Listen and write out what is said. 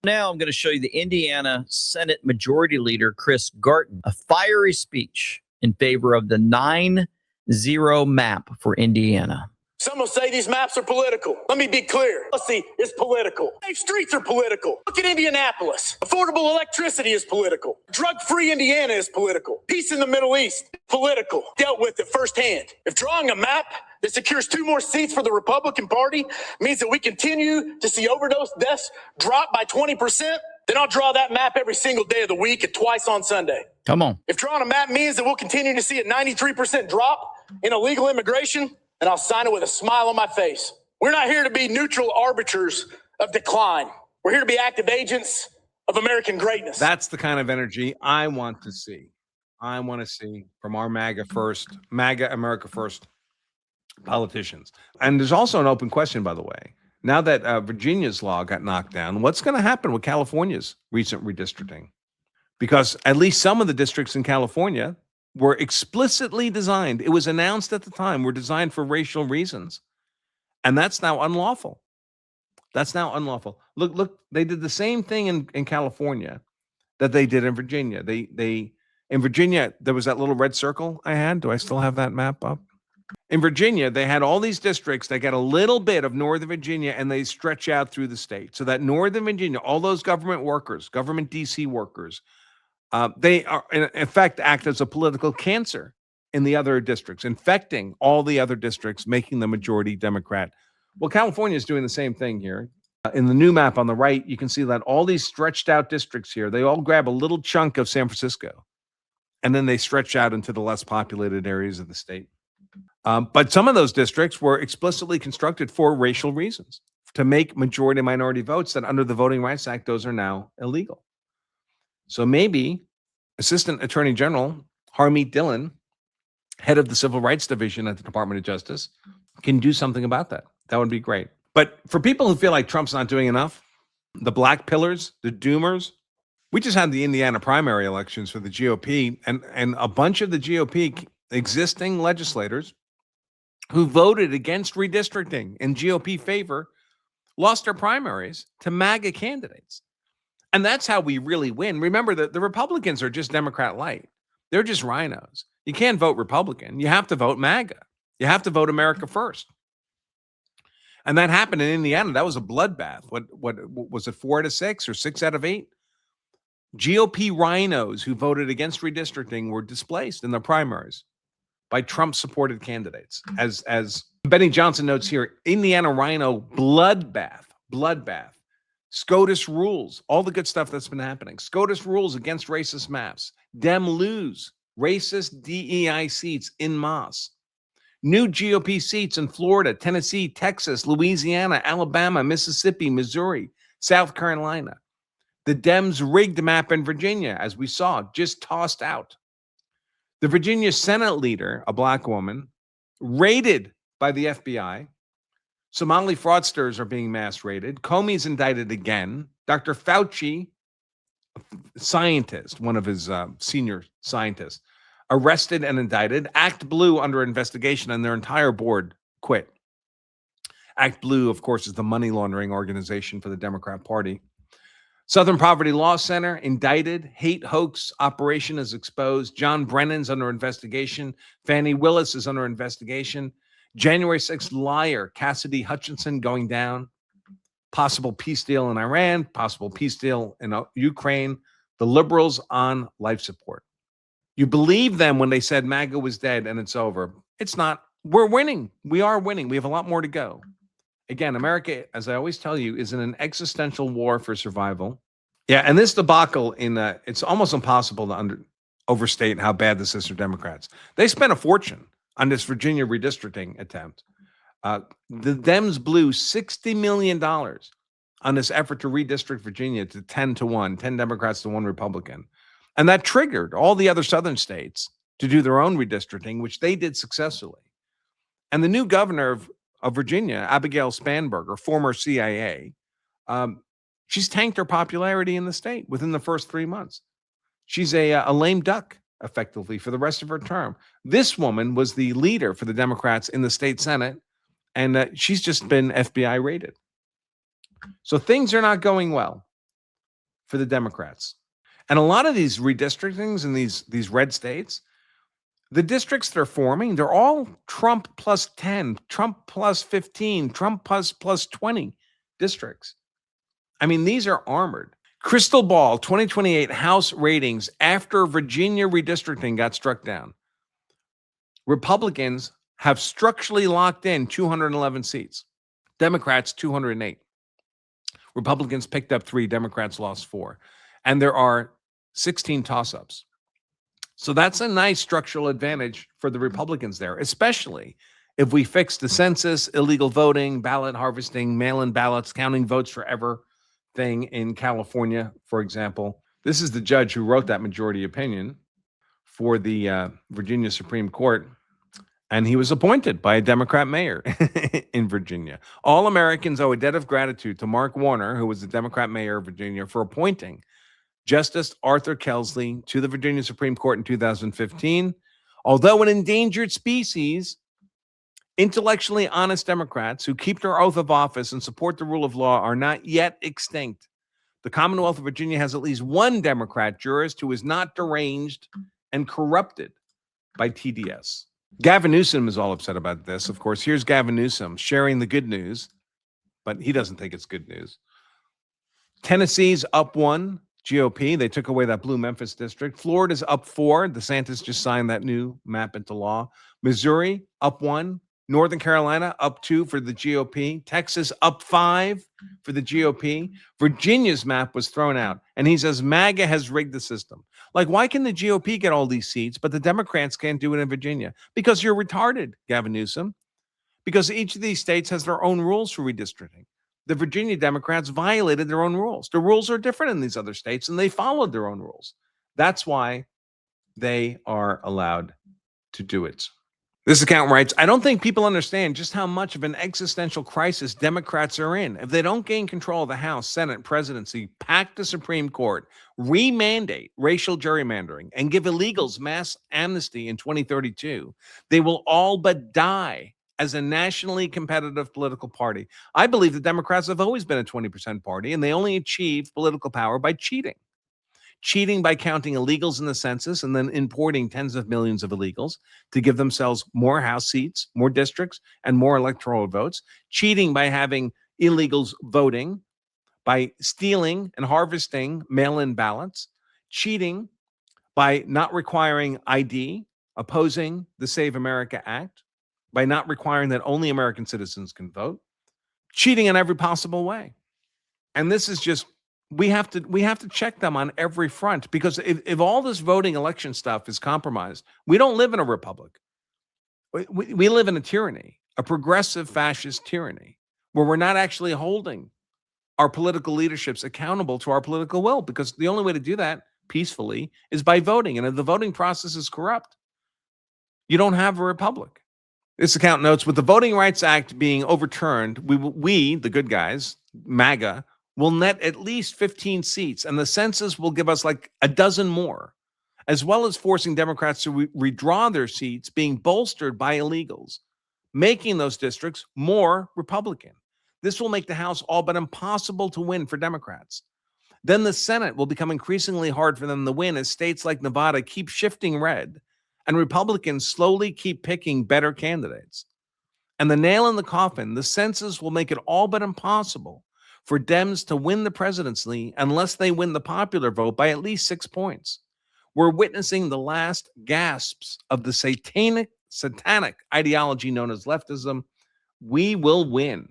Now I'm going to show you the Indiana Senate Majority Leader, Chris Garton, a fiery speech in favor of the 9-0 map for Indiana. Some will say these maps are political. Let me be clear. Policy is political. Safe streets are political. Look at Indianapolis. Affordable electricity is political. Drug-free Indiana is political. Peace in the Middle East, political. Dealt with it firsthand. If drawing a map that secures 2 more seats for the Republican Party means that we continue to see overdose deaths drop by 20%, then I'll draw that map every single day of the week and twice on Sunday. Come on. If drawing a map means that we'll continue to see a 93% drop in illegal immigration, and I'll sign it with a smile on my face. We're not here to be neutral arbiters of decline. We're here to be active agents of American greatness. That's the kind of energy I want to see. I want to see from our MAGA America First politicians. And there's also an open question, by the way. Now that Virginia's law got knocked down, what's going to happen with California's recent redistricting? Because at least some of the districts in California were explicitly designed, it was announced at the time, were designed for racial reasons. And that's now unlawful. That's now unlawful. Look, they did the same thing in California that they did in Virginia. In Virginia, there was that little red circle I had. Do I still have that map up? In Virginia, they had all these districts that get a little bit of Northern Virginia and they stretch out through the state. So that Northern Virginia, all those government workers, government DC workers, they are, in effect, act as a political cancer in the other districts, infecting all the other districts, making the majority Democrat. Well, California is doing the same thing here. In the new map on the right, you can see that all these stretched out districts here, they all grab a little chunk of San Francisco, and then they stretch out into the less populated areas of the state. But some of those districts were explicitly constructed for racial reasons, to make majority minority votes that under the Voting Rights Act, those are now illegal. So maybe Assistant Attorney General Harmeet Dhillon, head of the Civil Rights Division at the Department of Justice, can do something about that. That would be great. But for people who feel like Trump's not doing enough, the black pillars, the doomers, we just had the Indiana primary elections for the GOP, and a bunch of the GOP existing legislators who voted against redistricting in GOP favor lost their primaries to MAGA candidates. And that's how we really win. Remember that the Republicans are just Democrat light. They're just rhinos. You can't vote Republican. You have to vote MAGA. You have to vote America first. And that happened in Indiana. That was a bloodbath. What was it, 4 out of 6 or 6 out of 8? GOP rhinos who voted against redistricting were displaced in the primaries by Trump-supported candidates. As Bennie Johnson notes here, Indiana rhino bloodbath. SCOTUS rules, all the good stuff that's been happening. SCOTUS rules against racist maps. Dem lose racist DEI seats en masse. New GOP seats in Florida, Tennessee, Texas, Louisiana, Alabama, Mississippi, Missouri, South Carolina. The Dems rigged map in Virginia, as we saw, just tossed out. The Virginia Senate leader, a black woman, raided by the FBI. Somali fraudsters are being mass raided. Comey's indicted again. Dr. Fauci, scientist, one of his senior scientists, arrested and indicted. Act Blue under investigation, and their entire board quit. Act Blue, of course, is the money laundering organization for the Democrat Party. Southern Poverty Law Center indicted. Hate hoax operation is exposed. John Brennan's under investigation. Fannie Willis is under investigation. January 6th liar Cassidy Hutchinson going down. Possible peace deal in Iran. Possible peace deal in Ukraine. The liberals on life support. You believe them when they said MAGA was dead and it's over. It's not. We're winning. We are winning. We have a lot more to go. Again, America, as I always tell you, is in an existential war for survival. Yeah, and this debacle it's almost impossible to overstate how bad this is for Democrats. They spent a fortune on this Virginia redistricting attempt. The Dems blew $60 million on this effort to redistrict Virginia to 10-1, 10 Democrats to 1 Republican. And that triggered all the other southern states to do their own redistricting, which they did successfully. And the new governor of Virginia, Abigail Spanberger, former CIA, she's tanked her popularity in the state within the first 3 months. She's a lame duck, effectively, for the rest of her term. This woman was the leader for the Democrats in the state Senate, and she's just been FBI raided. So things are not going well. for the Democrats. And a lot of these redistrictings in these red states, the districts they're forming, they're all Trump plus 10, Trump plus 15, Trump plus 20 districts. I mean, these are armored. Crystal ball 2028 House ratings after Virginia redistricting got struck down. Republicans have structurally locked in 211 seats. Democrats, 208. Republicans picked up 3, Democrats lost 4. And there are 16 toss-ups. So that's a nice structural advantage for the Republicans there, especially if we fix the census, illegal voting, ballot harvesting, mail-in ballots, counting votes forever thing in California, for example. This is the judge who wrote that majority opinion for the Virginia Supreme Court, and he was appointed by a Democrat mayor in Virginia. All Americans owe a debt of gratitude to Mark Warner, who was the Democrat mayor of Virginia, for appointing Justice Arthur Kelsley to the Virginia Supreme Court in 2015. Although an endangered species, intellectually honest Democrats who keep their oath of office and support the rule of law are not yet extinct. The Commonwealth of Virginia has at least one Democrat jurist who is not deranged and corrupted by TDS. Gavin Newsom is all upset about this. Of course, here's Gavin Newsom sharing the good news, but he doesn't think it's good news. Tennessee's up 1. GOP, they took away that blue Memphis district. Florida's up 4. DeSantis just signed that new map into law. Missouri up 1. Northern Carolina up 2 for the GOP. Texas up 5 for the GOP. Virginia's map was thrown out. And he says MAGA has rigged the system. Like, why can the GOP get all these seats, but the Democrats can't do it in Virginia? Because you're retarded, Gavin Newsom. Because each of these states has their own rules for redistricting. The Virginia Democrats violated their own rules. The rules are different in these other states, and they followed their own rules. That's why they are allowed to do it. This account writes, I don't think people understand just how much of an existential crisis Democrats are in. If they don't gain control of the House, Senate, presidency, pack the Supreme Court, remandate racial gerrymandering, and give illegals mass amnesty in 2032, they will all but die as a nationally competitive political party. I believe the Democrats have always been a 20% party, and they only achieve political power by cheating. Cheating by counting illegals in the census and then importing tens of millions of illegals to give themselves more House seats, more districts, and more electoral votes. Cheating by having illegals voting, by stealing and harvesting mail-in ballots. Cheating by not requiring ID, opposing the Save America Act, by not requiring that only American citizens can vote, cheating in every possible way. And this is just, we have to check them on every front, because if all this voting election stuff is compromised, we don't live in a republic. We live in a tyranny, a progressive fascist tyranny, where we're not actually holding our political leaderships accountable to our political will, because the only way to do that peacefully is by voting. And if the voting process is corrupt, you don't have a republic. This account notes, with the Voting Rights Act being overturned, we, the good guys, MAGA, will net at least 15 seats, and the census will give us like a dozen more, as well as forcing Democrats to redraw their seats, being bolstered by illegals, making those districts more Republican. This will make the House all but impossible to win for Democrats. Then the Senate will become increasingly hard for them to win as states like Nevada keep shifting red, and Republicans slowly keep picking better candidates. And the nail in the coffin, the census will make it all but impossible for Dems to win the presidency unless they win the popular vote by at least 6 points. We're witnessing the last gasps of the satanic ideology known as leftism. We will win.